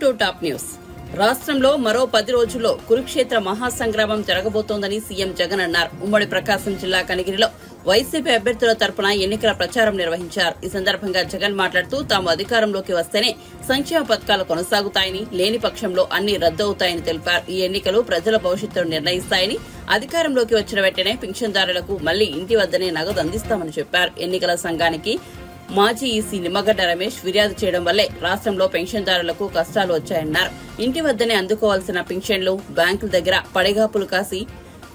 Welcome to top news. రాష్ట్రంలో మరో 10 రోజుల్లో కురుక్షేత్ర మహాసంగ్రామం జరగబోతోందని సీఎం జగన్ అన్నారు. ఉమ్మడి ప్రకాశం జిల్లా కనిగిరిలో వైసీపీ అభ్యర్థుల తరపున ఎన్నికల ప్రచారం నిర్వహించారు. ఈ సందర్భంగా జగన్ మాట్లాడుతూ తాము అధికారంలోకి వస్తేనే సంక్షేమ పథకాలు కొనసాగుతాయని, లేని పక్షంలో అన్ని రద్దవుతాయని తెలిపారు. ఈ ఎన్నికలు ప్రజల భవిష్యత్తును నిర్ణయిస్తాయని, అధికారంలోకి వచ్చిన వెంటనే పింఛన్దారులకు మళ్లీ ఇంటి వద్దనే నగదు అందిస్తామని చెప్పారు. ఎన్నికల సంఘానికి మాజీ ఈసీ నిమ్మగడ్డ రమేష్ ఫిర్యాదు చేయడం వల్లే రాష్ట్రంలో పెన్షన్దారులకు కష్టాలు వచ్చాయన్నారు. ఇంటి వద్దనే అందుకోవాల్సిన పింఛన్లు బ్యాంకుల దగ్గర పడిగాపులు కాసి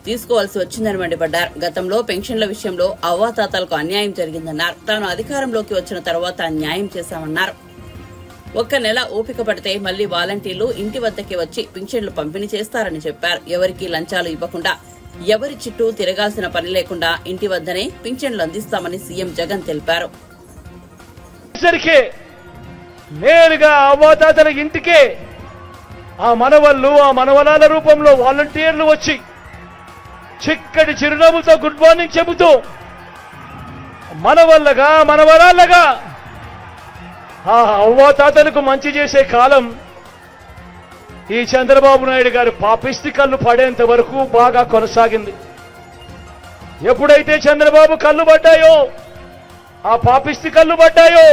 తీసుకోవాల్సి వచ్చిందని మండిపడ్డారు. గతంలో పెన్షన్ల విషయంలో అవ్వాతాతలకు అన్యాయం జరిగిందన్నారు. తాను అధికారంలోకి వచ్చిన తర్వాత న్యాయం చేశామన్నారు. ఒక్క నెల ఓపిక పడితే మళ్లీ వాలంటీర్లు ఇంటి వద్దకి వచ్చి పింఛన్లు పంపిణీ చేస్తారని చెప్పారు. ఎవరికీ లంచాలు ఇవ్వకుండా, ఎవరి చుట్టూ తిరగాల్సిన పని లేకుండా ఇంటి వద్దనే పింఛన్లు అందిస్తామని సీఎం జగన్ తెలిపారు. నేరుగా అవ్వాతాతల ఇంటికే ఆ మనవళ్ళు, ఆ మనవరాల రూపంలో వాలంటీర్లు వచ్చి చిక్కటి చిరునవ్వుతో గుడ్ మార్నింగ్ చెబుతూ మనవల్లగా, మనవరాళ్ళగా ఆ అవ్వాతాతలకు మంచి చేసే కాలం ఈ చంద్రబాబు నాయుడు గారి పాపిష్టి కళ్ళు పడేంత వరకు బాగా కొనసాగింది. ఎప్పుడైతే చంద్రబాబు కళ్ళు పడ్డాయో, ఆ పాపిష్టి కళ్ళు పడ్డాయో,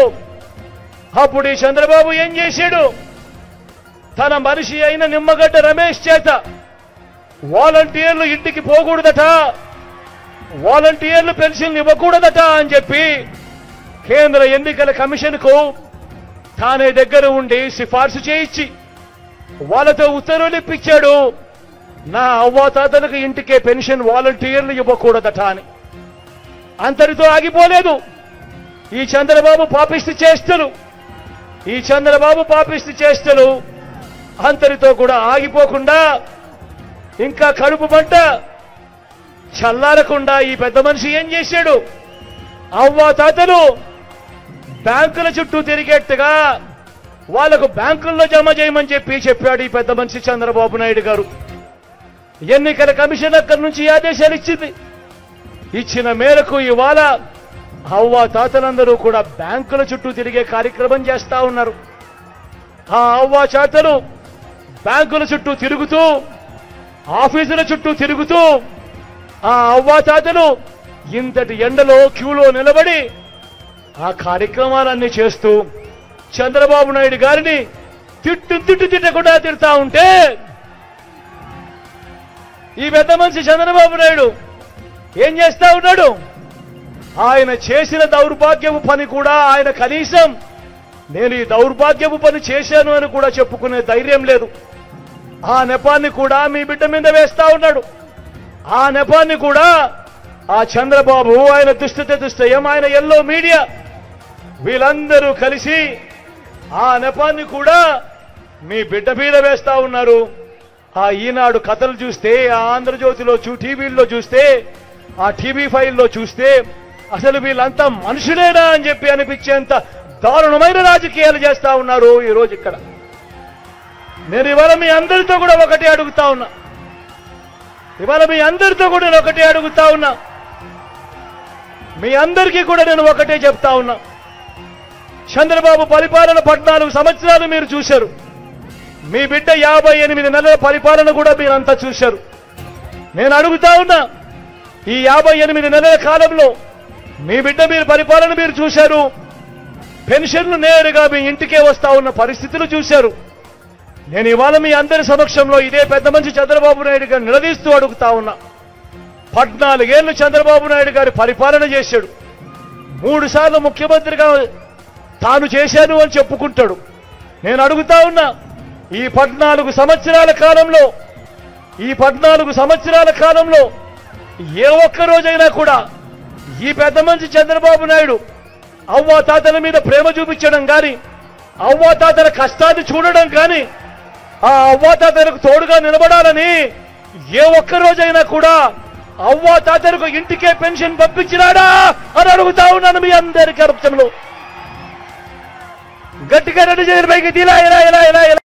అప్పుడు ఈ చంద్రబాబు ఏం చేశాడు? తన మనిషి అయిన నిమ్మగడ్డ రమేష్ చేత వాలంటీర్లు ఇంటికి పోకూడదట, వాలంటీర్లు పెన్షన్ ఇవ్వకూడదట అని చెప్పి కేంద్ర ఎన్నికల కమిషన్కు తానే దగ్గర ఉండి సిఫార్సు చేయించి వాళ్ళతో ఉత్తర్వులు ఇప్పించాడు. నా అవ్వాతాతలకు ఇంటికే పెన్షన్ వాలంటీర్లు ఇవ్వకూడదట అని. అంతటితో ఆగిపోలేదు ఈ చంద్రబాబు పాపిష్టి చేష్టలు. ఈ చంద్రబాబు పాపిష్టి చేష్టలు అంతటితో కూడా ఆగిపోకుండా, ఇంకా కడుపు మంట చల్లారకుండా ఈ పెద్ద మనిషి ఏం చేశాడు? అవ్వాతాతలు బ్యాంకుల చుట్టూ తిరిగేట్టుగా వాళ్లకు బ్యాంకుల్లో జమ చేయమని చెప్పాడు ఈ పెద్ద మనిషి చంద్రబాబు నాయుడు గారు. ఎన్నికల కమిషన్ అక్కడి నుంచి ఆదేశాలు ఇచ్చింది. ఇచ్చిన మేరకు ఇవాళ అవ్వాతాతలందరూ కూడా బ్యాంకుల చుట్టూ తిరిగే కార్యక్రమం చేస్తా ఉన్నారు. ఆ అవ్వాతాతలు బ్యాంకుల చుట్టూ తిరుగుతూ, ఆఫీసుల చుట్టూ తిరుగుతూ, ఆ అవ్వాతాతలు ఇంతటి ఎండలో క్యూలో నిలబడి ఆ కార్యక్రమాలన్నీ చేస్తూ చంద్రబాబు నాయుడు గారిని తిట్టకుండా తిడతా ఉంటే ఈ పెద్ద మనిషి చంద్రబాబు నాయుడు ఏం చేస్తా ఉన్నాడు? ఆయన చేసిన దౌర్భాగ్యపు పని కూడా ఆయన కనీసం నేను ఈ దౌర్భాగ్యపు పని చేశాను అని కూడా చెప్పుకునే ధైర్యం లేదు. ఆ నెపాన్ని కూడా మీ బిడ్డ మీద వేస్తా ఉన్నాడు. ఆ నెపాన్ని కూడా ఆ చంద్రబాబు, ఆయన దుష్టయం, ఆయన ఎల్లో మీడియా వీళ్ళందరూ కలిసి ఆ నెపాన్ని కూడా మీ బిడ్డ మీద వేస్తా ఉన్నారు. ఆ ఈనాడు కథలు చూస్తే, ఆ ఆంధ్రజ్యోతిలో టీవీల్లో చూస్తే, ఆ టీవీ ఫైల్లో చూస్తే అసలు వీళ్ళంతా మనుషులేనా అని చెప్పి అనిపించేంత దారుణమైన రాజకీయాలు చేస్తా ఉన్నారు ఈ రోజు ఇక్కడ. నేను ఇవాళ మీ అందరితో కూడా ఒకటే అడుగుతా ఉన్నా. మీ అందరికీ కూడా నేను ఒకటే చెప్తా ఉన్నా. చంద్రబాబు పరిపాలన 14 సంవత్సరాలు మీరు చూశారు. మీ బిడ్డ 58 నెలల పరిపాలన కూడా మీరంతా చూశారు. నేను అడుగుతా ఉన్నా, ఈ 58 నెలల కాలంలో మీ బిడ్డ పరిపాలన మీరు చూశారు. పెన్షన్లు నేరుగా మీ ఇంటికే వస్తా ఉన్న పరిస్థితులు చూశారు. నేను ఇవాళ మీ అందరి సమక్షంలో ఇదే పెద్ద మనిషి చంద్రబాబు నాయుడు గారు నిలదీస్తూ అడుగుతా ఉన్నా. 14 ఏళ్లు చంద్రబాబు నాయుడు గారి పరిపాలన చేశాడు. 3 సార్లు ముఖ్యమంత్రిగా తాను చేశాను అని చెప్పుకుంటాడు. నేను అడుగుతా ఉన్నా, ఈ 14 సంవత్సరాల కాలంలో ఏ ఒక్క రోజైనా కూడా ఈ పెద్ద మనిషి చంద్రబాబు నాయుడు అవ్వాతాతల మీద ప్రేమ చూపించడం కానీ, అవ్వాతాతల కష్టాన్ని చూడడం కానీ, ఆ అవ్వాతాతలకు తోడుగా నిలబడాలని ఏ ఒక్క రోజైనా కూడా అవ్వాతాతలకు ఇంటికే పెన్షన్ పంపించినాడా అని అడుగుతా ఉన్నాను మీ అందరి కరప్షన్లో. గట్టిగా రెండు చేతుల పైకి ఇలా ఇలా ఇలా ఇలా ఇలా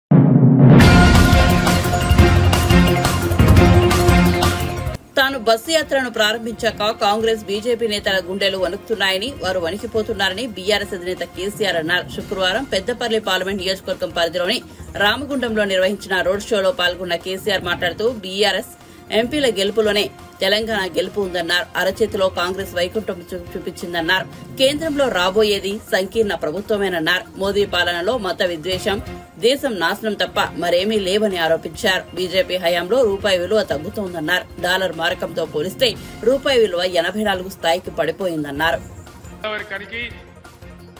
తాను బస్సు యాత్రను ప్రారంభించాక కాంగ్రెస్ బీజేపీ నేతల గుండెలు వణుకుతున్నాయని, వారు వణికిపోతున్నారని బీఆర్ఎస్ అధినేత కేసీఆర్ అన్నారు. శుక్రవారం పెద్దపల్లి పార్లమెంట్ నియోజకవర్గం పరిధిలోని రామగుండంలో నిర్వహించిన రోడ్ షోలో పాల్గొన్న కేసీఆర్ మాట్లాడుతూ బీఆర్ఎస్ ఎంపీల గెలుపులోనే తెలంగాణ గెలుపు ఉందన్నారు. అరచేతిలో కాంగ్రెస్ వైకుంఠం చూపించిందన్నారు. కేంద్రంలో రాబోయేది సంకీర్ణ ప్రభుత్వమేనన్నారు. మోదీ పాలనలో మత విద్వేషం, దేశం నాశనం తప్ప మరేమీ లేవని ఆరోపించారు. బీజేపీ హయాంలో రూపాయి విలువ తగ్గుతోందన్నారు. డాలర్ మారకంతో పోలిస్తే రూపాయి విలువ 84 స్థాయికి పడిపోయిందన్నారు.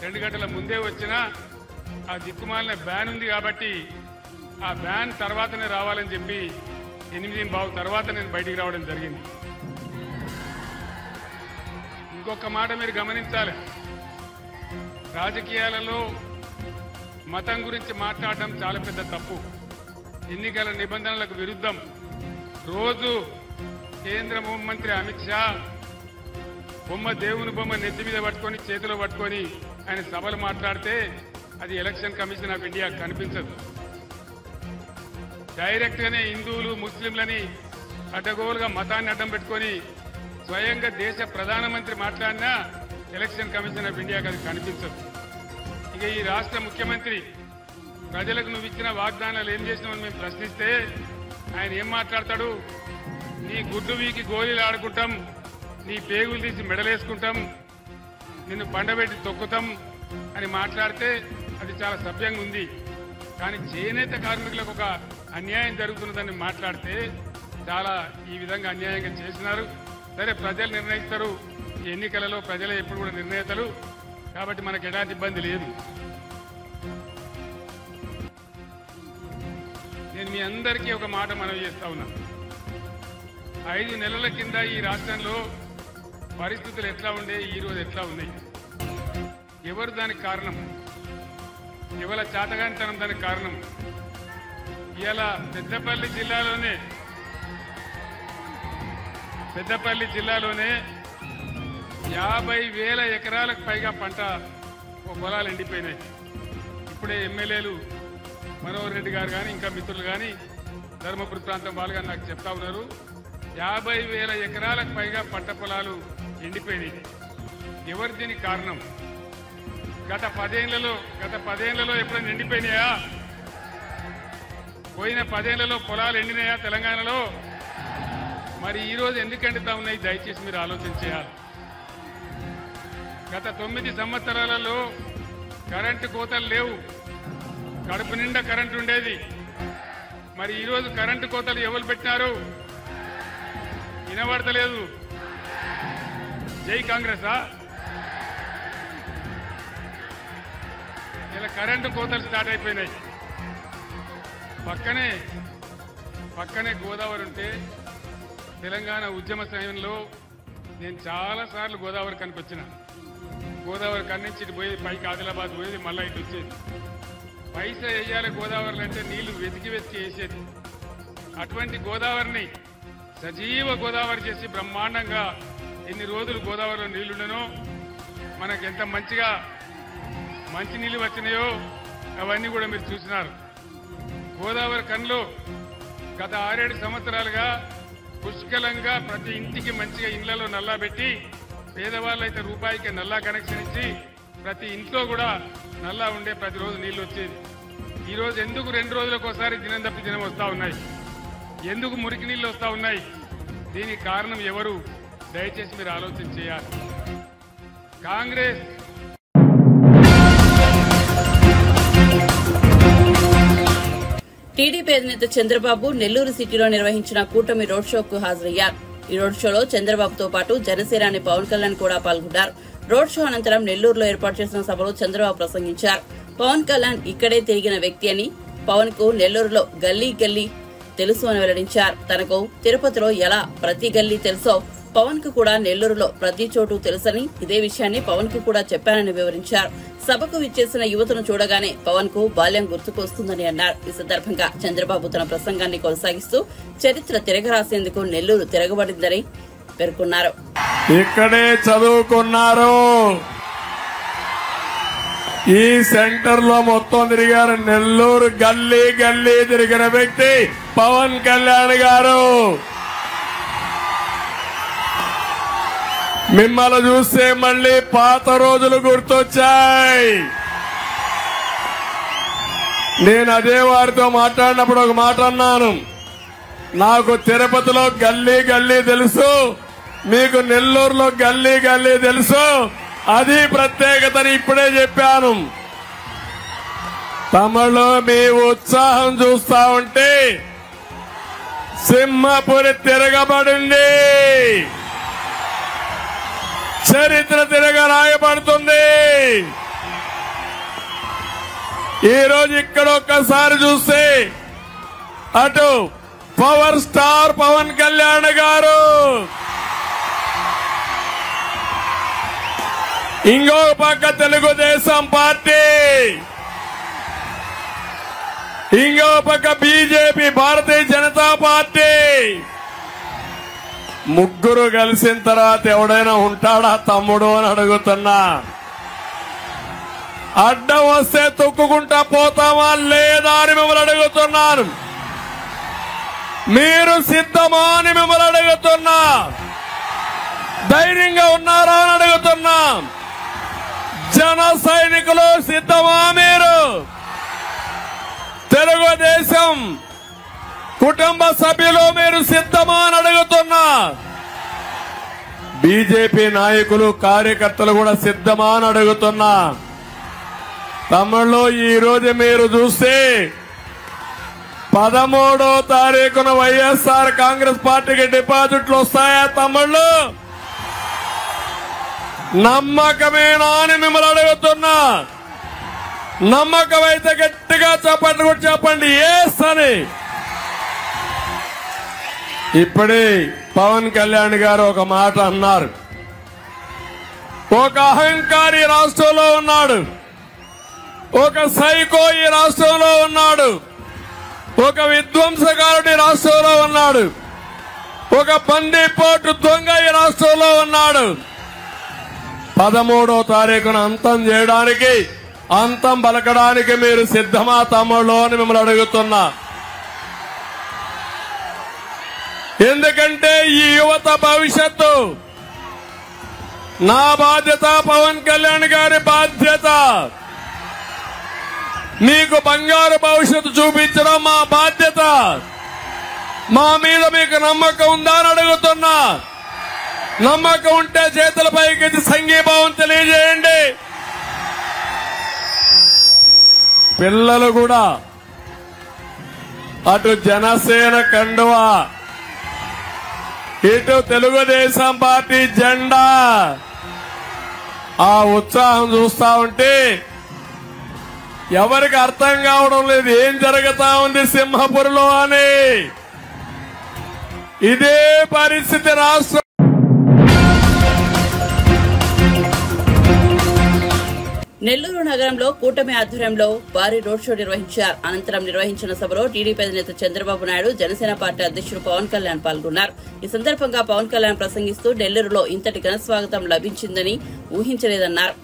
2 గంటల ముందే వచ్చిన ఆ దిక్కుమాలిన బ్యాన్ ఉంది కాబట్టి ఆ బ్యాన్ తర్వాతనే రావాలని చెప్పి 8:15 తర్వాత నేను బయటికి రావడం జరిగింది. ఇంకొక మాట మీరు గమనించాలి, రాజకీయాలలో మతం గురించి మాట్లాడడం చాలా పెద్ద తప్పు. ఎన్నికల నిబంధనలకు విరుద్ధం. రోజు కేంద్ర హోంమంత్రి అమిత్ షా దేవుని బొమ్మ నెత్తి మీద పట్టుకొని చేతిలో పట్టుకొని ఆయన సభలు మాట్లాడితే అది ఎలక్షన్ కమిషన్ ఆఫ్ ఇండియా కనిపించదు. డైరెక్ట్ గానే హిందువులు ముస్లింలని అడ్డగోలుగా మతాన్ని అడ్డం పెట్టుకొని స్వయంగా దేశ ప్రధానమంత్రి మాట్లాడినా ఎలక్షన్ కమిషన్ ఆఫ్ ఇండియాకి అది కనిపించదు. ఇక ఈ రాష్ట్ర ముఖ్యమంత్రి ప్రజలకు నువ్వు ఇచ్చిన వాగ్దానాలు ఏం చేసినావని మేము ప్రశ్నిస్తే ఆయన ఏం మాట్లాడతాడు? నీ గుడ్డు వీకి గోళీలు ఆడుకుంటాం, నీ పేగులు తీసి మెడలేసుకుంటాం, నిన్ను పండబెట్టి తొక్కుతాం అని మాట్లాడితే అది చాలా సభ్యంగా ఉంది. కానీ చేనేత కార్మికులకు ఒక అన్యాయం జరుగుతున్నదని మాట్లాడితే చాలా ఈ విధంగా అన్యాయంగా చేసినారు. సరే, ప్రజలు నిర్ణయిస్తారు. ఈ ఎన్నికలలో ప్రజలే ఎప్పుడు కూడా నిర్ణేతలు కాబట్టి మనకు ఎలాంటి ఇబ్బంది లేదు. నేను మీ అందరికీ ఒక మాట మనవి చేస్తా ఉన్నా. 5 నెలల కింద ఈ రాష్ట్రంలో పరిస్థితులు ఎట్లా ఉండే, ఈరోజు ఎట్లా ఉన్నాయి? ఎవరు దానికి కారణం? ఇవాళ చాతగానితనం దానికి కారణం. ఇవాళ పెద్దపల్లి జిల్లాలోనే 50,000 ఎకరాలకు పైగా పంట పొలాలు ఎండిపోయినాయి. ఇప్పుడే ఎమ్మెల్యేలు మనోహర్ రెడ్డి గారు కానీ ఇంకా మిత్రులు కానీ ధర్మపురి ప్రాంతం వాళ్ళు కానీ నాకు చెప్తా ఉన్నారు, 50,000 ఎకరాలకు పైగా పంట పొలాలు ఎండిపోయినాయి. ఎవరు దీనికి కారణం? గత 10 ఏళ్లలో ఎప్పుడైనా ఎండిపోయినాయా? పోయిన 10 ఏళ్లలో పొలాలు ఎండినాయా తెలంగాణలో? మరి ఈరోజు ఎందుకు ఎండుతా ఉన్నాయి? దయచేసి మీరు ఆలోచన చేయాలి. గత 9 సంవత్సరాలలో కరెంటు కోతలు లేవు, కడుపు నిండా కరెంటు ఉండేది. మరి ఈరోజు కరెంటు కోతలు ఎవరు పెట్టినారు? వినబడతలేదు. జై కాంగ్రెసా? ఇలా కరెంటు కోతలు స్టార్ట్ అయిపోయినాయి. పక్కనే గోదావరి ఉంటే తెలంగాణ ఉద్యమ సమయంలో నేను చాలాసార్లు గోదావరి కనిపించిన. గోదావరి కన్నించి ఇటు పోయేది, పైకి ఆదిలాబాద్ పోయేది, మళ్ళీ ఇటు వచ్చేది. పైసా వేయాలి గోదావరిలో అంటే నీళ్లు వెతికి వేసేది. అటువంటి గోదావరిని సజీవ గోదావరి చేసి బ్రహ్మాండంగా ఎన్ని రోజులు గోదావరిలో నీళ్లుండనో, మనకు ఎంత మంచి నీళ్లు వచ్చినాయో అవన్నీ కూడా మీరు చూసినారు. గోదావరి కన్లో గత 6-7 సంవత్సరాలుగా పుష్కలంగా ప్రతి ఇంటికి మంచిగా ఇళ్లలో నల్లా పెట్టి, పేదవాళ్ళైతే రూపాయికి నల్లా కనెక్షన్ ఇచ్చి ప్రతి ఇంట్లో కూడా నల్లా ఉండే ప్రతిరోజు నీళ్లు వచ్చేది. ఈరోజు ఎందుకు 2 రోజులకు ఒకసారి దినం తప్పి దినం వస్తూ ఉన్నాయి? ఎందుకు మురికి నీళ్లు వస్తూ ఉన్నాయి? దీనికి కారణం ఎవరు? దయచేసి మీరు ఆలోచన చేయాలి. కాంగ్రెస్ టీడీపీ అధినేత చంద్రబాబు నెల్లూరు సిటీలో నిర్వహించిన కూటమి రోడ్ షోకు హాజరయ్యారు. ఈ రోడ్ షోలో చంద్రబాబుతో పాటు జనసేనాని పవన్ కళ్యాణ్ కూడా పాల్గొన్నారు. రోడ్ షో అనంతరం నెల్లూరులో ఏర్పాటు చేసిన సభలో చంద్రబాబు ప్రసంగించారు. పవన్ కళ్యాణ్ ఇక్కడే తిరిగిన వ్యక్తి అని, పవన్ కు నెల్లూరులో గల్లీ గల్లీ తెలుసు అని వెల్లడించారు. తనకు తిరుపతిలో ఎలా ప్రతి గల్లీ తెలుసో పవన్ కు కూడా నెల్లూరులో ప్రతి చోటు తెలుసని, ఇదే విషయాన్ని పవన్ కు కూడా చెప్పానని వివరించారు. సభకు విచ్చేసిన యువతను చూడగానే పవన్ కు బాల్యం గుర్తుకొస్తుందని అన్నారు. ఈ సందర్భంగా చంద్రబాబు తన ప్రసంగాన్ని కొనసాగిస్తూ చరిత్ర తిరగరాసేందుకు నెల్లూరు తిరగబడిందని పేర్కొన్నారు. ఇక్కడే చదువుకున్నారు, ఈ సెంటర్ లో మొత్తం తిరిగారు. నెల్లూరు గల్లీ గల్లీ తిరిగిన వ్యక్తి పవన్ కళ్యాణ్ గారు. మిమ్మల్ని చూస్తే మళ్ళీ పాత రోజులు గుర్తొచ్చాయి. నేను అదే వారితో మాట్లాడినప్పుడు ఒక మాట అన్నాను. నాకు తిరుపతిలో గల్లీ గల్లీ తెలుసు, మీకు నెల్లూరులో గల్లీ గల్లీ తెలుసు, అది ప్రత్యేకతని ఇప్పుడే చెప్పాను. తమలో మీ ఉత్సాహం చూస్తా ఉంటే సింహపురి తిరగబడింది, చరిత్ర తిరగ రాయబడుతుంది. ఈ రోజు ఇక్కడ ఒక్కసారి చూస్తే అటు పవర్ స్టార్ పవన్ కళ్యాణ్ గారు, ఇంకో పక్క తెలుగుదేశం పార్టీ, ఇంకో పక్క బీజేపీ భారతీయ జనతా పార్టీ, ముగ్గురు కలిసిన తర్వాత ఎవడైనా ఉంటాడా తమ్ముడు అని అడుగుతున్నా. అడ్డం వస్తే తొక్కుకుంటా పోతామా లేదా అని మిమ్మల్ని అడుగుతున్నాను. మీరు సిద్ధమా అని మిమ్మల్ని అడుగుతున్నా. ధైర్యంగా ఉన్నారా అని అడుగుతున్నా. జన సైనికులు సిద్ధమా? మీరు తెలుగుదేశం కుటుంబ సభ్యులు మీరు సిద్ధమా అని అడుగుతున్నా. బీజేపీ నాయకులు కార్యకర్తలు కూడా సిద్ధమా అని అడుగుతున్నా. తమ్ముళ్ళు, ఈ రోజు మీరు చూస్తే 13వ తారీఖున వైఎస్ఆర్ కాంగ్రెస్ పార్టీకి డిపాజిట్లు వస్తాయా తమ్ముళ్ళు? నమ్మకమేనా అని మిమ్మల్ని అడుగుతున్నా. నమ్మకం అయితే గట్టిగా చెప్పండి, కూడా చెప్పండి ఎస్ అని. ఇప్పుడే పవన్ కళ్యాణ్ గారు ఒక మాట అన్నారు. ఒక అహంకారి రాష్ట్రంలో ఉన్నాడు, ఒక సైకో ఈ రాష్ట్రంలో ఉన్నాడు, ఒక విధ్వంసకారుడి రాష్ట్రంలో ఉన్నాడు, ఒక బందిపోటు దొంగ ఈ రాష్ట్రంలో ఉన్నాడు. 13వ తారీఖున అంతం చేయడానికి, అంతం పలకడానికి మీరు సిద్ధమా తమ్ముళ్ళు అని మిమ్మల్ని అడుగుతున్నా. ఎందుకంటే ఈ యువత భవిష్యత్తు నా బాధ్యత, పవన్ కళ్యాణ్ గారి బాధ్యత. మీకు బంగారు భవిష్యత్తు చూపించడం మా బాధ్యత. మా మీద మీకు నమ్మకం ఉందా అని అడుగుతున్నా. నమ్మకం ఉంటే చేతుల పైకి సంఘీభావం తెలియజేయండి. పిల్లలు కూడా అటు జనసేన కండువా, ఇటు తెలుగుదేశం పార్టీ జెండా, ఆ ఉత్సాహం చూస్తా ఉంటే ఎవరికి అర్థం కావడం లేదు ఏం జరుగుతా ఉంది సింహపురిలో అని. ఇదే పరిస్థితి రాష్ట్రం. నెల్లూరు నగరంలో కూటమి ఆధ్వర్యంలో భారీ రోడ్ షో నిర్వహించారు. అనంతరం నిర్వహించిన సభలో టీడీపీ అధినేత చంద్రబాబు నాయుడు, జనసేన పార్టీ అధ్యక్షుడు పవన్ కళ్యాణ్ పాల్గొన్నారు. ఈ సందర్భంగా పవన్ కళ్యాణ్ ప్రసంగిస్తూ నెల్లూరులో ఇంతటి ఘనస్వాగతం లభించిందని ఊహించలేదన్నారు.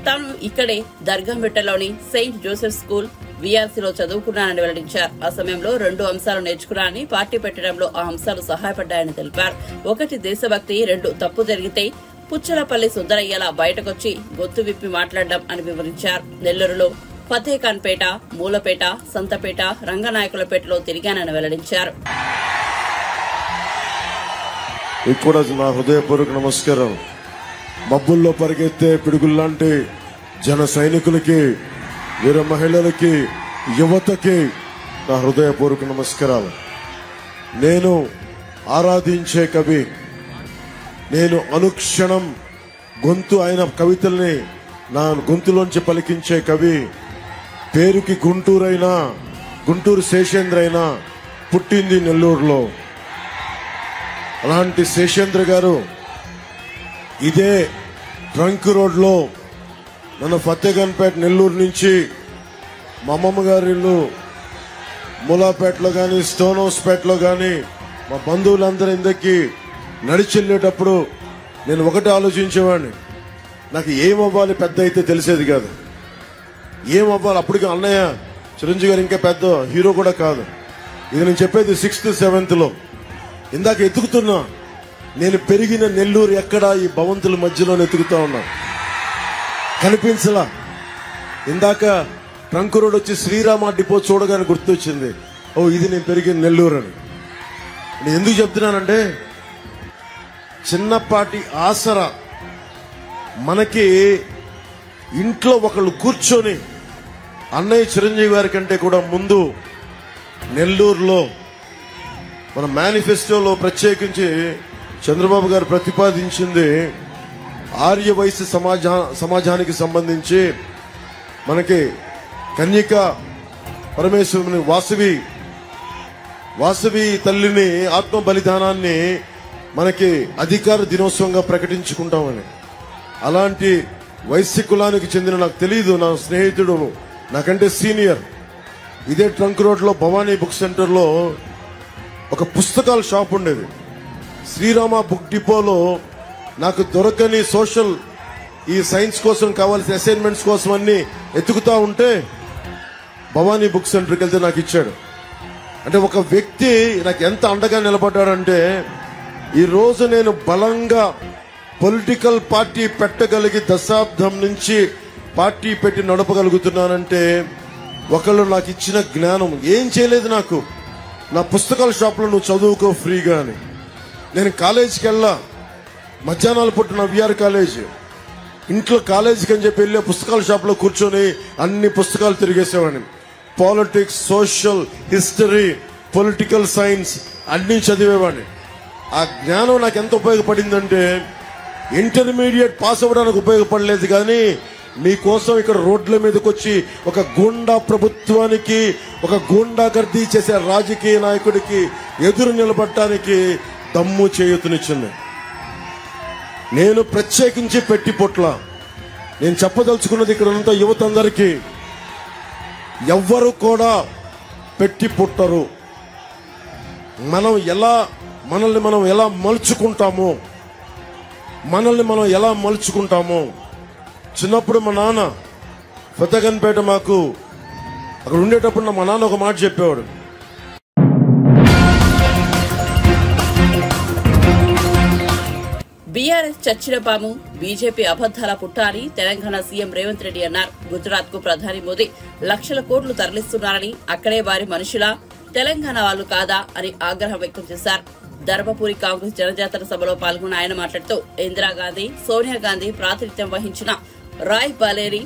తాను ఇక్కడే దర్గామిట్టలోని సెయింట్ జోసెఫ్ స్కూల్ వీఆర్సీలో చదువుకున్నానని వెల్లడించారు. ఆ సమయంలో 2 అంశాలు నేర్చుకున్నానని, పార్టీ పెట్టడంలో ఆ అంశాలు సహాయపడ్డాయని తెలిపారు. 1 దేశభక్తి, 2 తప్పు జరిగితే పుచ్చలపల్లి సుందరయ్యలా బయటకొచ్చి గొంతు విప్పి మాట్లాడడం అని వివరించారు. నెల్లూరులో ఫతేఖాన్పేట, మూలపేట, సంతపేట, రంగనాయకులపేటలో తిరిగానని వెల్లడించారు. ఇప్పుడు నా హృదయపూర్వక నమస్కారం. మబ్బుల్లో పరిగెత్తే పిడుగుల్లాంటి జన సైనికులకి, వీర మహిళలకి, యువతకి నా హృదయపూర్వక నమస్కారాలు. నేను ఆరాధించే కవి, నేను అనుక్షణం గొంతు అయిన కవితల్ని నా గొంతులోంచి పలికించే కవి, పేరుకి గుంటూరైనా, గుంటూరు శేషేంద్ర అయినా పుట్టింది నెల్లూరులో. అలాంటి శేషేంద్ర గారు ఇదే ట్రంక్ రోడ్లో నన్ను ఫతేఖాన్పేట నెల్లూరు నుంచి మా అమ్మమ్మ గారి ఇల్లు మూలాపేటలో కానీ, స్టోన్ హౌస్ పేటలో కానీ మా బంధువులందరూ ఇందరికి నడిచెళ్ళేటప్పుడు నేను ఒకటి ఆలోచించేవాడిని, నాకు ఏమవ్వాలి పెద్ద అయితే తెలిసేది కాదు. ఏమవ్వాలి అప్పటికి అన్నయ్య చిరంజీవి గారు ఇంకా పెద్ద హీరో కూడా కాదు. ఇది నేను చెప్పేది 6th 7th లో. ఇందాక ఎత్తుకుతున్నా నేను పెరిగిన నెల్లూరు ఎక్కడా ఈ భవంతుల మధ్యలో వెతుకుతా ఉన్నా, కనిపించలా. ఇందాక ట్రంక్ రోడ్ వచ్చి శ్రీరామ డిపో చూడగానే గుర్తొచ్చింది, ఓ ఇది నేను పెరిగిన నెల్లూరు అని. నేను ఎందుకు చెప్తున్నానంటే చిన్నపాటి ఆసరా మనకి ఇంట్లో ఒకళ్ళు కూర్చొని అన్నయ్య చిరంజీవి గారి కంటే కూడా ముందు నెల్లూరులో మన మేనిఫెస్టోలో ప్రత్యేకించి చంద్రబాబు గారు ప్రతిపాదించింది ఆర్య వయసు సమాజానికి సంబంధించి మనకి కన్యక పరమేశ్వరుని వాసవి తల్లిని ఆత్మ బలిదానాన్ని మనకి అధికార దినోత్సవంగా ప్రకటించుకుంటామని. అలాంటి వైశ్య కులానికి చెందిన నాకు తెలియదు, నా స్నేహితుడు నాకంటే సీనియర్, ఇదే ట్రంక్ రోడ్ లో భవానీ బుక్ సెంటర్ లో ఒక పుస్తకాల షాప్ ఉండేది. శ్రీరామ బుక్ డిపోలో నాకు దొరకని సోషల్ ఈ సైన్స్ కోసం కావాల్సిన అసైన్మెంట్స్ కోసం అన్ని ఎత్తుకుతా ఉంటే భవానీ బుక్ సెంటర్కి వెళ్తే నాకు ఇచ్చాడు. అంటే ఒక వ్యక్తి నాకు ఎంత అండగా నిలబడ్డాడంటే, ఈ రోజు నేను బలంగా పొలిటికల్ పార్టీ పెట్టగలిగి దశాబ్దం నుంచి పార్టీ పెట్టి నడపగలుగుతున్నానంటే ఒకళ్ళు నాకు ఇచ్చిన జ్ఞానం. ఏం చేయలేదు నాకు, నా పుస్తకాల షాప్లో నువ్వు చదువుకో ఫ్రీగా అని. నేను కాలేజీకి వెళ్ళా, మధ్యాహ్నాలు పుట్టిన విఆర్ కాలేజ్, ఇంట్లో కాలేజీకి అని చెప్పి వెళ్ళే పుస్తకాల షాప్లో కూర్చొని అన్ని పుస్తకాలు తిరిగేసేవాడిని. Politics, social, history, political science అన్ని చదివేవాడిని. ఆ జ్ఞానం నాకు ఎంత ఉపయోగపడిందంటే ఇంటర్మీడియట్ పాస్ అవ్వడానికి ఉపయోగపడలేదు, కానీ మీకోసం ఇక్కడ రోడ్ల మీదకి వచ్చి ఒక గూండా ప్రభుత్వానికి, ఒక గూండాగర్దీ చేసే రాజకీయ నాయకుడికి ఎదురు నిలబడటానికి దమ్ము చేయూతనిచ్చింది. నేను ప్రత్యేకించి పెట్టి పొట్ల నేను చెప్పదలుచుకున్నది ఇక్కడ ఉన్నంత యువత అందరికీ, ఎవ్వరు కూడా పెట్టి పుట్టరు. మనల్ని మనం ఎలా మలుచుకుంటామో. చిన్నప్పుడు మా నాన్న ఫతేగన్పేట మాకు అక్కడ ఉండేటప్పుడు మా నాన్న ఒక మాట చెప్పేవాడు, బీఆర్ఎస్ చచ్చిన పాము, బీజేపీ అబద్దాల పుట్ట అని తెలంగాణ సీఎం రేవంత్ రెడ్డి అన్నారు. గుజరాత్ కు ప్రధాని మోదీ లక్షల కోట్లు తరలిస్తున్నారని, అక్కడే వారి మనుషులా, తెలంగాణ వాళ్లు కాదా అని ఆగ్రహం వ్యక్తం చేశారు. ధర్మపురి కాంగ్రెస్ జనజాతర సభలో పాల్గొన్న ఆయన మాట్లాడుతూ, ఇందిరాగాంధీ, సోనియా గాంధీ ప్రాతినిధ్యం వహించిన రాయ్ బరేలీ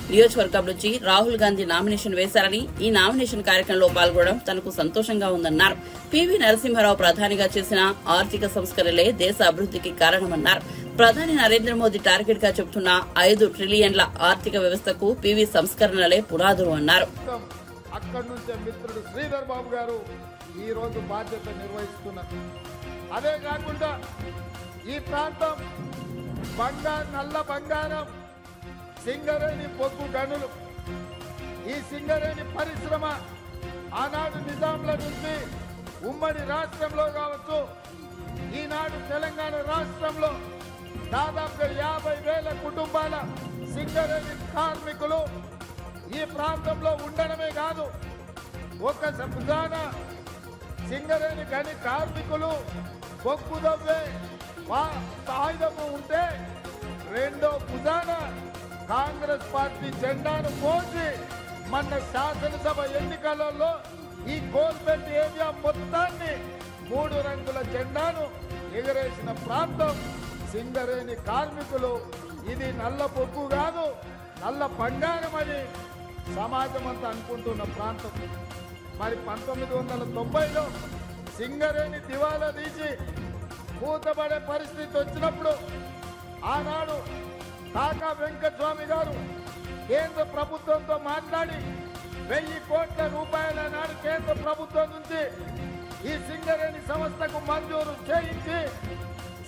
నియోజకవర్గం నుంచి రాహుల్ గాంధీ నామినేషన్ వేశారని, ఈ నామినేషన్ కార్యక్రమంలో పాల్గొనడం తనకు సంతోషంగా ఉందన్నారు. పివి నరసింహారావు ప్రధానిగా చేసిన ఆర్థిక సంస్కరణలే దేశ అభివృద్ధికి కారణమన్నారు. ప్రధాని నరేంద్ర మోదీ టార్గెట్ గా చెబుతున్న 5 ట్రిలియన్ల ఆర్థిక వ్యవస్థకు పివి సంస్కరణలే పునాదులు అన్నారు. అక్కడి నుంచే మిత్రుడు శ్రీధర్ బాబు గారు ఈ రోజు బాధ్యత నిర్వహిస్తున్నారు. అదే కాకుండా ఈ ప్రాంతం నల్ల బంగారం, సింగరేణి బొగ్గు గనులు, ఈ సింగరేణి పరిశ్రమ ఆనాడు నిజాంల నుంచి ఉమ్మడి రాష్ట్రంలో కావచ్చు, ఈనాడు తెలంగాణ రాష్ట్రంలో దాదాపుగా 50,000 కుటుంబాల సింగరేణి కార్మికులు ఈ ప్రాంతంలో ఉండడమే కాదు, ఒక భుజాన సింగరేణి గని కార్మికులు బొగ్గు దవ్వే సాయుధము ఉంటే, రెండో భుజాన కాంగ్రెస్ పార్టీ జెండాను మోసి మన శాసనసభ ఎన్నికలలో ఈ కోల్బెట్ ఏరియా మొత్తాన్ని 3 రంగుల జెండాను ఎగరేసిన ప్రాంతం సింగరేణి కార్మికులు. ఇది నల్ల బొగ్గు కాదు, నల్ల బంగారం అని సమాజం అంతా అనుకుంటున్న ప్రాంతం. మరి 1990లో సింగరేణి దివాలా తీసి మూతపడే పరిస్థితి వచ్చినప్పుడు ఆనాడు కాకా వెంకటస్వామి గారు కేంద్ర ప్రభుత్వంతో మాట్లాడి 1000 కోట్ల రూపాయల నాడు కేంద్ర ప్రభుత్వం నుంచి ఈ సింగరేణి సంస్థకు మంజూరు చేయించి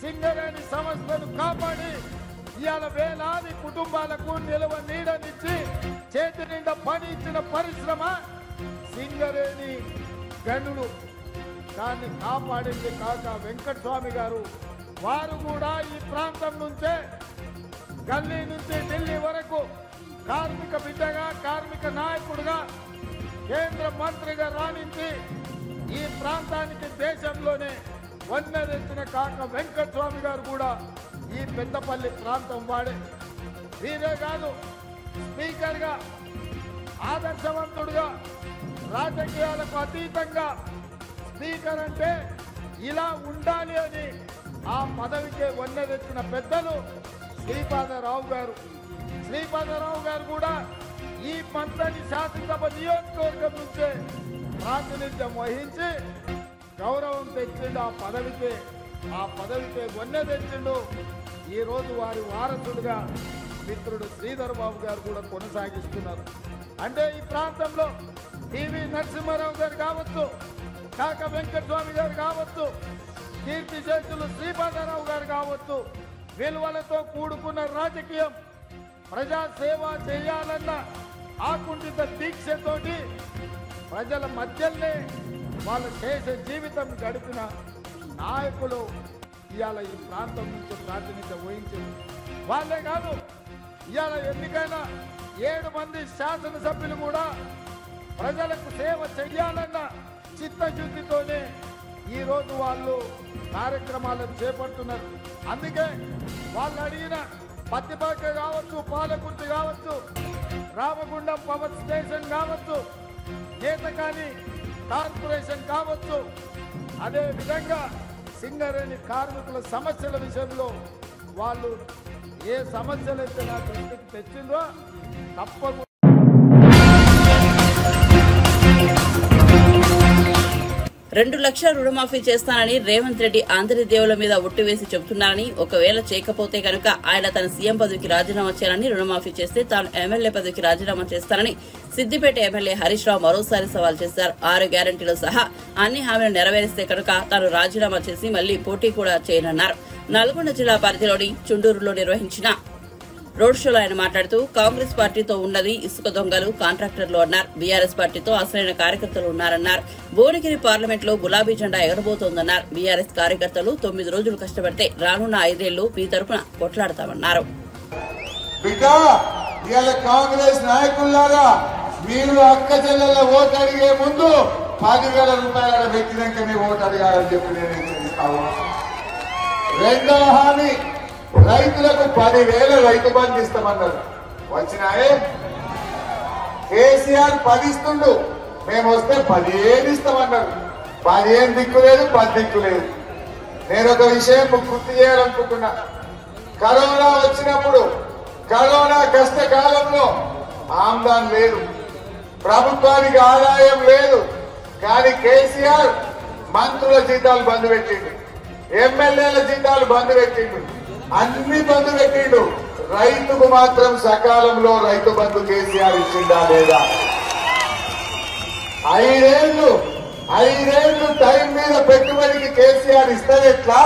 సింగరేణి సంస్థను కాపాడి ఇవాళ వేలాది కుటుంబాలకు నిలువ నీడనిచ్చి చేతి నిండా పని ఇచ్చిన పరిశ్రమ సింగరేణి గనులు. దాన్ని కాపాడింది కాకా వెంకటస్వామి గారు. వారు కూడా ఈ ప్రాంతం నుంచే గల్లీ నుంచి ఢిల్లీ వరకు కార్మిక బిడ్డగా, కార్మిక నాయకుడుగా, కేంద్ర మంత్రిగా రాణించి ఈ ప్రాంతానికి దేశంలోనే వన్నెరెత్తిన కాక వెంకటస్వామి గారు కూడా ఈ పెద్దపల్లి ప్రాంతం వాడే. వీరే కాదు, స్పీకర్గా ఆదర్శవంతుడుగా రాజకీయాలకు అతీతంగా స్పీకర్ అంటే ఇలా ఉండాలి అని ఆ పదవికే వన్నెరెత్తిన పెద్దలు శ్రీపాదరావు గారు. శ్రీపాదరావు గారు కూడా ఈ మంత్రి శాసనసభ నియోజకవర్గం నుంచే ప్రాతినిధ్యం వహించి గౌరవం తెచ్చిండు. ఆ పదవికే వన్నె తెచ్చిండు. ఈ రోజు వారి వారసుడుగా మిత్రుడు శ్రీధర్ బాబు గారు కూడా కొనసాగిస్తున్నారు. అంటే ఈ ప్రాంతంలో టీవీ నరసింహారావు గారు కావచ్చు, కాక వెంకటస్వామి గారు కావచ్చు, కీర్తి చేతులు శ్రీపాదరావు గారు కావచ్చు, విలువలతో కూడుకున్న రాజకీయం, ప్రజా సేవ చేయాలన్న ఆకుంఠిత దీక్షతోటి ప్రజల మధ్యలోనే వాళ్ళు చేసే జీవితం గడిపిన నాయకులు ఇవాళ ఈ ప్రాంతం నుంచి ప్రాతినిధ్యం వహించింది. వాళ్ళే కాదు, ఇవాళ ఎన్నికైన 7 మంది శాసనసభ్యులు కూడా ప్రజలకు సేవ చెయ్యాలన్న చిత్తశుద్ధితోనే ఈరోజు వాళ్ళు కార్యక్రమాలను చేపడుతున్నారు. అందుకే వాళ్ళు అడిగిన పత్తిపాక కావచ్చు, పాలకుర్తి కావచ్చు, రామగుండం పవర్ స్టేషన్ కావచ్చు, నేతకాని కార్పొరేషన్ కావచ్చు, అదే విధంగా సింగరేణి కార్మికుల సమస్యల విషయంలో వాళ్ళు ఏ సమస్యలైతే నా దృష్టికి తెచ్చిందో తప్పకుండా 2 లక్షల రుణమాఫీ చేస్తానని రేవంత్ రెడ్డి ఆంధ్రదేవుల మీద ఒట్టివేసి చెబుతున్నారని, ఒకవేళ చేయకపోతే కనుక ఆయన తన సీఎం పదవికి రాజీనామా చేయాలని, రుణమాఫీ చేస్తే తాను ఎమ్మెల్యే పదవికి రాజీనామా చేస్తానని సిద్దిపేట ఎమ్మెల్యే హరీష్ రావు మరోసారి సవాల్ చేశారు. 6 గ్యారంటీలు సహా అన్ని హామీలు నెరవేరిస్తే కనుక తాను రాజీనామా చేసి మళ్లీ పోటీ కూడా చేయనన్నారు. నల్గొండ జిల్లా పరిధిలోని చుండూరులో నిర్వహించిన రోడ్ షోలో ఆయన మాట్లాడుతూ కాంగ్రెస్ పార్టీతో ఉన్నది ఇసుక దొంగలు, కాంట్రాక్టర్లు అన్నారు. బీఆర్ఎస్ పార్టీతో అసలైన కార్యకర్తలు ఉన్నారన్నారు. భువనగిరి పార్లమెంట్ లో గులాబీ జెండా ఎగరబోతోందన్నారు. బీఆర్ఎస్ కార్యకర్తలు 9 రోజులు కష్టపడితే రానున్న 5 ఏళ్లు మీ తరపున కొట్లాడతామన్నారు. కాంగ్రెస్ నాయకులారా, మీరు అక్క చెల్లెల ఓటు అడిగే ముందు 10,000 రూపాయల వ్యక్తిగతంగానే ఓటు అడగాలని చెప్పి నేను రెండవ హామీ, రైతులకు 10,000 రైతు బంధు ఇస్తామన్నారు. వచ్చినాయే కేసీఆర్ 10 ఇస్తుండు, మేము వస్తే 15 ఇస్తామన్నారు. 15 దిక్కు లేదు, 10 దిక్కు లేదు. నేను ఒక విషయం గుర్తు చేయాలనుకుంటున్నా. కరోనా వచ్చినప్పుడు, కరోనా కష్టకాలంలో ఆమ్దాన్ లేదు, ప్రభుత్వానికి ఆదాయం లేదు. కానీ కేసీఆర్ మంత్రుల జీతాలు బంద్ పెట్టిండు, ఎమ్మెల్యేల జీతాలు బంద్ పెట్టిండు, అన్ని బంధు పెట్టిండు. రైతుకు మాత్రం సకాలంలో రైతు బంధు కేసీఆర్ ఇచ్చిందా లేదా? 5 ఏళ్లు టైం మీద పెట్టుబడికి కేసీఆర్ ఇస్తానెట్లా?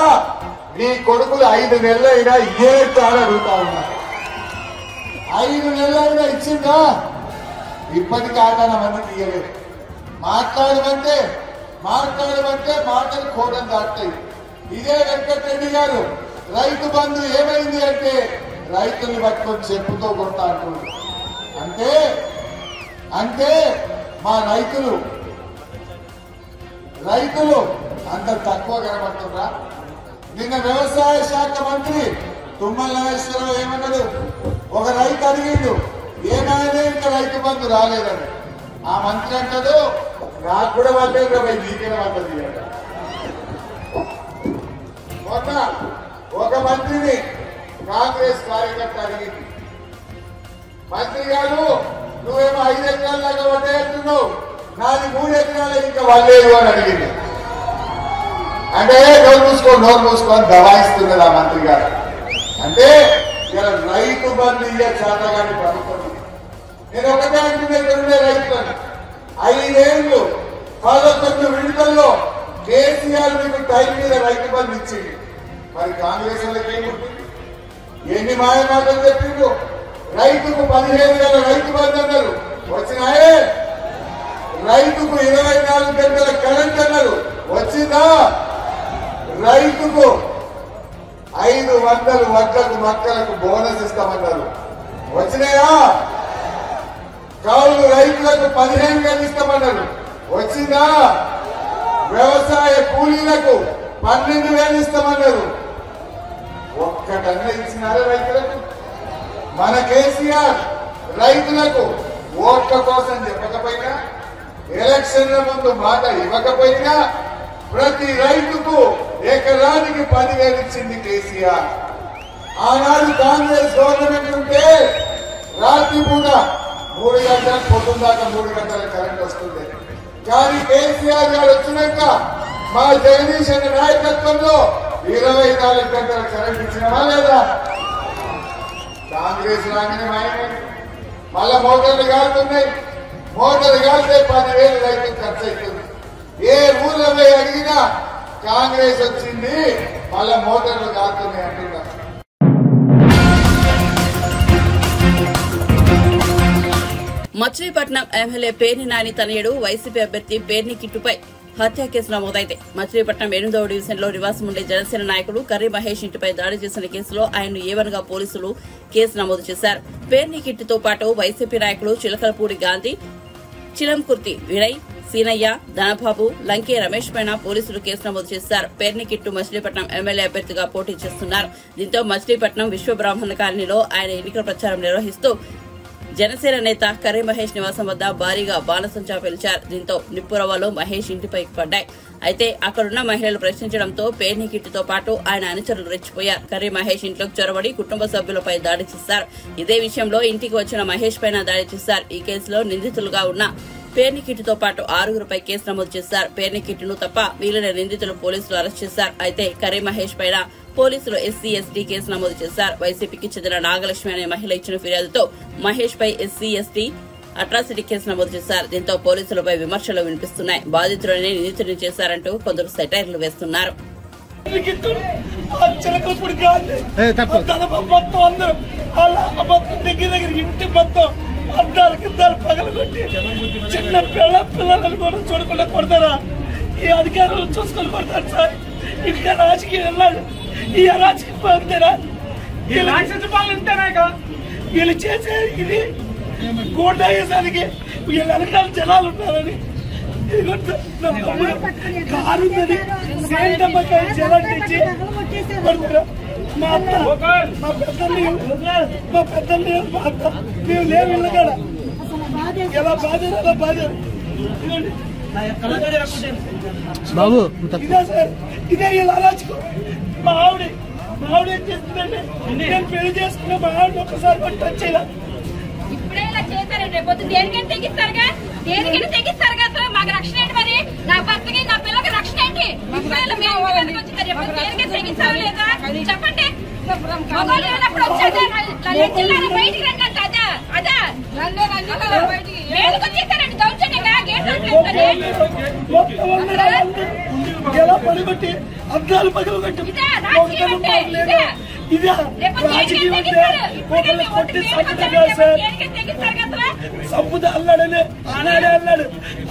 నీ కొడుకులు 5 నెలలైనా ఇయ్యేట్లా అడుగుతా ఉన్నా. 5 నెలలైనా ఇచ్చిందా? ఇప్పటికీ ఆదాన మందికి ఇయ్యలేదు. మాట్లాడమంటే మాటలు కోటం దాటాయి. ఇదే వెంకటరెడ్డి గారు రైతు బంధు ఏమైంది అంటే రైతుల్ని పట్టుకొని చెప్పుతో కొడతా అంటున్నారు. అంటే మా రైతులు అంత తక్కువ కనబడుతుందా? నిన్న వ్యవసాయ శాఖ మంత్రి తుమ్మల నాగేశ్వరరావు ఏమన్నాడు? ఒక రైతు అడిగిండు, ఏమైనా ఇంకా రైతు బంధు రాలేదని. ఆ మంత్రి అంటాడు, నాకు కూడా పడ్డది, నీకేనా పడ్డది. మొన్న ఒక మంత్రిని కాంగ్రెస్ కార్యకర్త అడిగింది, మంత్రి గారు నువ్వేమో 5 ఎకరాల దాకా పడ్డాయంటున్నావు, నాది 3 ఎకరాలు ఇంకా వల్లేదు అని అడిగింది. అంటే నోరు మూసుకొని దబాయిస్తున్నది ఆ మంత్రి గారు. అంటే ఇలా రైతు బంధు ఇయ్య చేతగాని ప్రభుత్వం. నేను ఒకటే అంటున్నా, రైతులను 5 ఏళ్లు 11 విడతల్లో కేసీఆర్ మీకు టైం మీద రైతు బంధు ఇచ్చింది. మరి కాంగ్రెస్ వాళ్ళకి ఏముంటుంది? ఎన్ని మాయమాటలు చెప్పిండు? రైతుకు 15,000 రైతు బంధు అన్నారు, వచ్చినాయే. రైతుకు 24 గంటల కరెంట్ అన్నారు, వచ్చిందా? రైతుకు 500 వడ్లకు మొక్కలకు బోనస్ ఇస్తామన్నారు, వచ్చినాయా? కౌలు రైతులకు 15,000 ఇస్తామన్నారు, వచ్చిందా? వ్యవసాయ కూలీలకు 12,000 ఇస్తామన్నారు. ఒక్కటన్నా ఇచ్చినారా రైతులకు? మన కేసీఆర్ రైతులకు ఓట్ల కోసం చెప్పకపోయినా, ఎలక్షన్ల ముందు మాట ఇవ్వకపోయినా ప్రతి రైతుకు ఎకరానికి 10,000 ఇచ్చింది కేసీఆర్. ఆనాడు కాంగ్రెస్ గవర్నమెంట్ ఉంటే రాత్రి పూట 3 గంటల పొద్దున్న దాకా 3 గంటల కరెంట్ వస్తుంది. కానీ కేసీఆర్ గారు వచ్చినాక మా జగదీష్ అనే నాయకత్వంలో 24 గంటల కరెంట్ ఇచ్చినవా లేదా? కాంగ్రెస్ రాగానే మాయమే. మళ్ళా మోటార్లు కాలుతున్నాయి. మోటార్లు కాలితే 10,000 రైతులు ఖర్చు అవుతుంది. ఏ ఊర్లో పోయి అడిగినా కాంగ్రెస్ వచ్చింది, మళ్ళా మోటార్లు కాలుతున్నాయి అంటున్నారు. మచిలీపట్నం ఎమ్మెల్యే పేర్ని నాని తనయుడు వైసీపీ అభ్యర్థి పేర్ని కిట్టుపై హత్య కేసు నమోదైంది. మచిలీపట్నం 8వ డివిజన్లో నివాసం ఉండే జనసేన నాయకుడు కర్రీ మహేష్ ఇంటిపై దాడి చేసిన కేసులో ఆయన్ను ఏవన్గా పోలీసులు కేసు నమోదు చేశారు. పేర్ని కిట్టుతో పాటు వైసీపీ నాయకులు చిలకలపూడి గాంధీ, చిలంకుర్తి వినయ్, సీనయ్య, ధనబాబు, లంకే రమేష్ పైన పోలీసులు కేసు నమోదు చేశారు. పేర్ని కిట్టు మచిలీపట్నం ఎమ్మెల్యే అభ్యర్థిగా పోటీ చేస్తున్నారు. దీంతో మచిలీపట్నం విశ్వబ్రాహ్మణ కాలనీలో ఆయన ఎన్నికల ప్రచారం నిర్వహిస్తూ జనసేన నేత కర్రీ మహేష్ నివాసం వద్ద భారీగా బాణసంచా పేల్చారు. దీంతో నిప్పురవ్వలు మహేష్ ఇంటిపై పడ్డాయి. అయితే అక్కడున్న మహిళలు ప్రశ్నించడంతో పేర్ని కిట్టుతో పాటు ఆయన అనుచరులు రెచ్చిపోయారు. కర్రీ మహేష్ ఇంట్లోకి చొరబడి కుటుంబ సభ్యులపై దాడి చేశారు. ఇదే విషయంలో ఇంటికి వచ్చిన మహేష్ పైన దాడి చేశారు. ఈ కేసులో నిందితులుగా ఉన్న పేర్ని కిట్టుతో పాటు 6గురిపై కేసు నమోదు చేశారు. పేర్ని కిట్టును తప్ప మిగిలిన నిందితులు పోలీసులు అరెస్ట్ చేశారు. అయితే కర్రీ మహేష్ పైన పోలీసులు SC/ST కేసు నమోదు చేశారు. వైసీపీకి చెందిన నాగలక్ష్మి అనే మహిళ ఇచ్చిన ఫిర్యాదుతో మహేష్ పై SC/ST అట్రాసిటీ కేసు నమోదు చేశారు. దీంతో పోలీసులపై విమర్శలు వినిపిస్తున్నాయి. బాధితులనే నిందితుడిని చేశారంటూ కొందరు సెటైర్లు వేస్తున్నారు. అద్దాలు పగలగొట్టి చిన్న పిల్లలను కూడా చూడకుండా కొడతారా? ఈ అధికారులు చూసుకొని కొడతారు సార్. ఇంకా రాజకీయం వెళ్ళాలి. ఈ అరాజకీయం పొందారా? వీళ్ళు చేసే ఇది గోడాయేసానికి వీళ్ళ వెనకాల జనాలు ఉన్నారని కారు ఉందని సేంటమ్మకాయ జనాలు తెచ్చి కొడతారా? మా అత్త, మా పెద్దల్ని, మా అత్త మేము లేవు ఇళ్ళ కాడ ఎలా బాధ్యత అలా బాధ్యత బాబు. ఇదే సార్, ఇదే వీళ్ళ అరాచకం. మా ఆవిడ ఏం చేస్తుందంటే నేను పెళ్లి చేసుకున్న మా ఆవిడ ఒక్కసారి కూడా టచ్ చేయాలి. ఇప్పుడే ఇలా చేశారండి, రేపు దేనికైనా తెగిస్తారుగా, దేనికైనా తెగిస్తారుగా. అసలు మాకు రక్షణ ఏంటి? మరి నా భర్తకి నా పిల్లకి రక్షణ ఏంటి? దేనికైనా తెగిస్తారా లేదా చెప్పండి. మొబైల్ లేనప్పుడు వచ్చేదా బయటికి రండి అంటే అదా అదా వేలకు వచ్చేసారండి దౌర్జన్యంగా ఎలా పనిబట్టి అద్దాలు పగలగొట్టి ఇదే రాజకీయం అంటే ఒకళ్ళు కొట్టి సంపుతా సార్. సంపుతా అన్నాడని ఆనాడే అన్నాడు.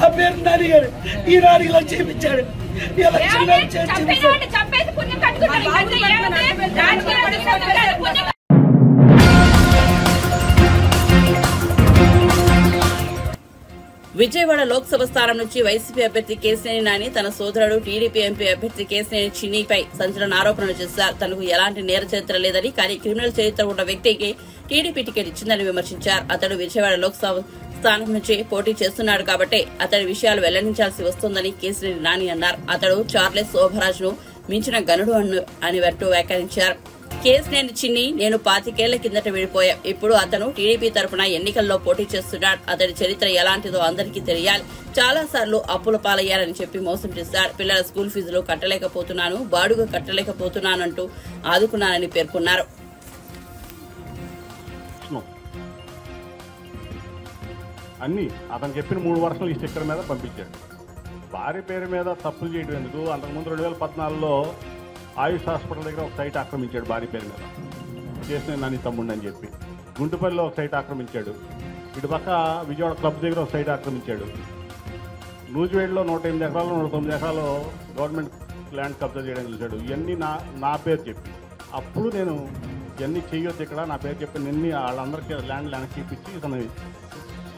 ఆ పేరు నాని గారు ఈనాడు ఇలా చేపించాడు. చంపేసి పుణ్యం కట్టుకుంటారు. విజయవాడ లోక్సభ స్థానం నుంచి వైసీపీ అభ్యర్థి కేశినేని నాని తన సోదరుడు టీడీపీ ఎంపీ అభ్యర్థి కేశినేని చిన్నిపై సంచలన ఆరోపణలు చేశారు. తనకు ఎలాంటి నేర చరిత్ర లేదని, కానీ క్రిమినల్ చరిత్ర ఉన్న వ్యక్తికి టీడీపీ టికెట్ ఇచ్చిందని విమర్శించారు. అతడు విజయవాడ లోక్సభ స్థానం నుంచి పోటీ చేస్తున్నాడు కాబట్టి అతడి విషయాలు వెల్లడించాల్సి వస్తోందని కేశినేని నాని అన్నారు. అతడు చార్లెస్ శోభరాజ్ ను మించిన గనుడు అని వ్యాఖ్యానించారు. కేశినేని చిన్ని నేను 25 ఏళ్ల కిందట విడిపోయాం. ఇప్పుడు అతను టీడీపీ తరఫున ఎన్నికల్లో పోటీ చేస్తున్నాడు. అతడి చరిత్ర ఎలాంటిదో అందరికీ తెలియాలి. చాలా సార్లు అప్పుల పాలయ్యారని చెప్పి మోసం చేశాడు. పిల్లల స్కూల్ ఫీజులు కట్టలేకపోతున్నాను, బాడుగ కట్టలేకపోతున్నానంటూ ఆదుకున్నానని పేర్కొన్నారు. అన్ని అతను చెప్పిన 3 వర్షాలు ఈ స్టిక్కర్ మీద పంపించాడు. భార్య పేరు మీద తప్పులు చేయడం ఎందుకు? అంతకుముందు 2014లో ఆయుష్ హాస్పిటల్ దగ్గర ఒక సైట్ ఆక్రమించాడు భార్య పేరు మీద, చేసిన నాని తమ్ముడు అని చెప్పి. గుంటుపల్లిలో ఒక సైట్ ఆక్రమించాడు. ఇటుపక్క విజయవాడ క్లబ్ దగ్గర ఒక సైట్ ఆక్రమించాడు. నూజివేడ్లో 108 ఎకరాలు 109 ఎకరాలు గవర్నమెంట్ ల్యాండ్ కబ్జా చేయడానికి చూశాడు. ఇవన్నీ నా పేరు చెప్పి, అప్పుడు నేను ఇవన్నీ చేయొచ్చు ఇక్కడ నా పేరు చెప్పి నిన్ని వాళ్ళందరికీ ల్యాండ్ ఇప్పించి ఇతను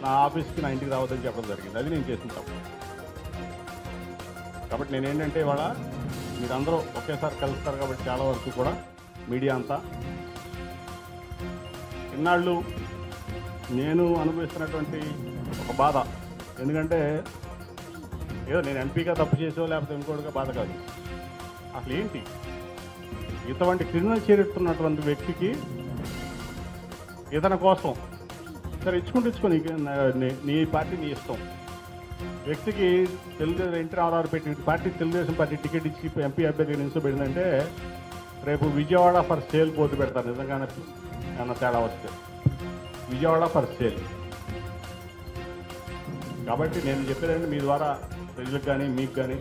నా ఆఫీస్కి నా ఇంటికి రావద్దని చెప్పడం జరిగింది. అది నేను చేసిన తప్పు. కాబట్టి నేనేంటంటే ఇవాళ మీరందరూ ఒకేసారి కలుస్తారు కాబట్టి చాలా వరకు కూడా మీడియా అంతా ఇన్నాళ్ళు నేను అనుభవిస్తున్నటువంటి ఒక బాధ. ఎందుకంటే ఏదో నేను ఎంపీగా తప్పు చేసో లేకపోతే ఇంకోటిగా బాధ కాదు. అసలు ఏంటి ఇటువంటి క్రిమినల్ చేరుతున్నటువంటి వ్యక్తికి ఇతని కోసం సరే ఇచ్చుకో నీ పార్టీ నీ ఇష్టం. వ్యక్తికి తెలుగుదేశం ఎన్టీ రామారావు పెట్టి పార్టీ తెలుగుదేశం పార్టీ టికెట్ ఇచ్చి ఎంపీ అభ్యర్థిగా నిలిచిపెట్టిందంటే రేపు విజయవాడ ఫర్ సేల్ పోటీ పెడతారు. నిజంగానే ఏమన్నా తేడా వస్తే విజయవాడ ఫర్ సేల్. కాబట్టి నేను చెప్పేదంటే మీ ద్వారా ప్రజలకు కానీ మీకు కానీ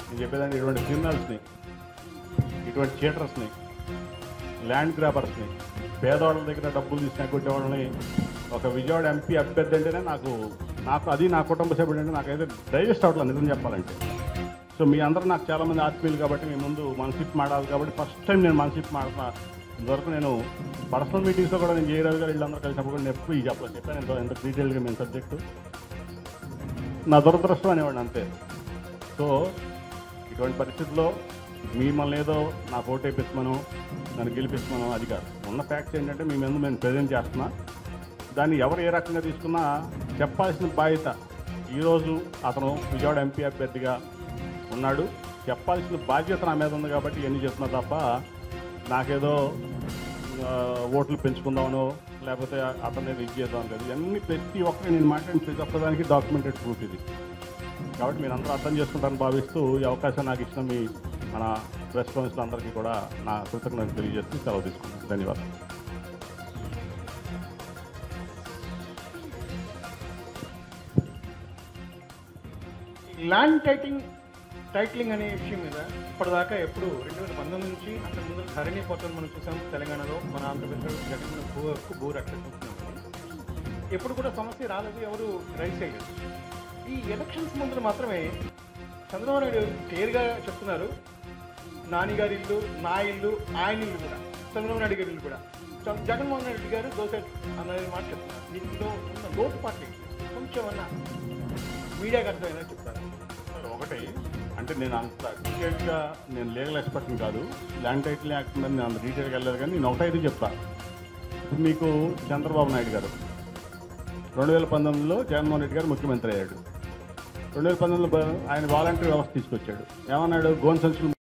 నేను చెప్పేదంటే ఇటువంటి క్రిమినల్స్ని, ఇటువంటి చీటర్స్ని, ల్యాండ్ గ్రాబర్స్ని, పేదవాళ్ళ దగ్గర డబ్బులు తీసుకుని కొట్టేవాళ్ళని ఒక విజయవాడ ఎంపీ అభ్యర్థి అంటేనే నాకు అది నా కుటుంబ సభ్యుడు అంటే నాకైతే డైజెస్ట్ అవ్వట్లేదు నిజం చెప్పాలంటే. సో మీ అందరూ నాకు చాలామంది ఆత్మీయులు కాబట్టి మీ ముందు మనసిప్ మాడాలి కాబట్టి ఫస్ట్ టైం నేను మనసిప్ మాడుతున్నా. ఇంతవరకు నేను పర్సనల్ మీటింగ్స్లో కూడా నేను జయరాజు గారు వీళ్ళందరూ కలిసినప్పుడు కూడా నేను ఎప్పుడు చెప్పాను ఎంత డీటెయిల్గా మేము సబ్జెక్టు. నా దురదృష్టం అనేవాడిని అంతే. సో ఇటువంటి పరిస్థితుల్లో మిమ్మల్ని ఏదో నా ఓటు వేయించమను నన్ను గెలిపించమను అది కాదు. ఉన్న ఫ్యాక్ట్స్ ఏంటంటే మీ ముందు నేను ప్రజెంట్ చేస్తున్నా. దాన్ని ఎవరు ఏ రకంగా తీసుకున్నా చెప్పాల్సిన బాధ్యత ఈరోజు అతను విజయవాడ ఎంపీ అభ్యర్థిగా ఉన్నాడు. చెప్పాల్సిన బాధ్యత నా మీద ఉంది కాబట్టి ఇవన్నీ చెప్తున్నా తప్ప నాకేదో ఓట్లు పెంచుకుందామనో లేకపోతే అతను ఇది చేద్దాం కదా. ఇవన్నీ ప్రతి ఒక్కరు నేను మాట్లాడిన ప్రతి ఒక్కదానికి డాక్యుమెంటెడ్ ప్రూఫ్ ఇది. కాబట్టి మీరు అందరూ అర్థం చేసుకుంటారని భావిస్తూ ఈ అవకాశం నాకు ఇచ్చిన మీ మన ప్రెస్ కౌన్సిల్ అందరికీ కూడా నా కృతజ్ఞతలు తెలియజేస్తూ సెలవు తీసుకుంటాను. ధన్యవాదాలు. ల్యాండ్ టైటిలింగ్ అనే విషయం మీద ఇప్పటిదాకా ఎప్పుడు 2019 నుంచి అక్కడ ముందు ధరణి పోర్టల్ మనం చూసాం. తెలంగాణలో మన ఆంధ్రప్రదేశ్లో జగన్ భూ రక్షణ ఎప్పుడు కూడా సమస్య రాలేదు, ఎవరు రైజ్ చేయలేదు. ఈ ఎలక్షన్స్ ముందు మాత్రమే చంద్రబాబు నాయుడు క్లియర్గా చెప్తున్నారు, నాని గారి ఇల్లు, నా ఇల్లు, ఆయన ఇల్లు కూడా, చంద్రబాబు నాయుడు గారి ఇల్లు కూడా, జగన్మోహన్ రెడ్డి గారు దోశ అన్నది మాట చెప్తున్నారు. దీంట్లో ఉన్న లోటు పార్టీ కొంచెం అన్న మీడియాకి అర్థమైనా చెప్తారు. ఒకటి అంటే నేను అంత డీటెయిల్గా నేను లీగల్ ఎక్స్పర్ట్ని కాదు, ల్యాండ్ టైటిల్ యాక్ట్ మీద నేను అంత డీటెయిల్గా వెళ్ళలేదు. కానీ నేను ఒకటైతే చెప్తాను. ఇప్పుడు మీకు చంద్రబాబు నాయుడు గారు 2019లో జగన్మోహన్ రెడ్డి గారు ముఖ్యమంత్రి అయ్యాడు. 2019లో ఆయన వాలంటరీ వ్యవస్థ తీసుకొచ్చాడు. ఏమన్నాడు, గోన్ సంచులు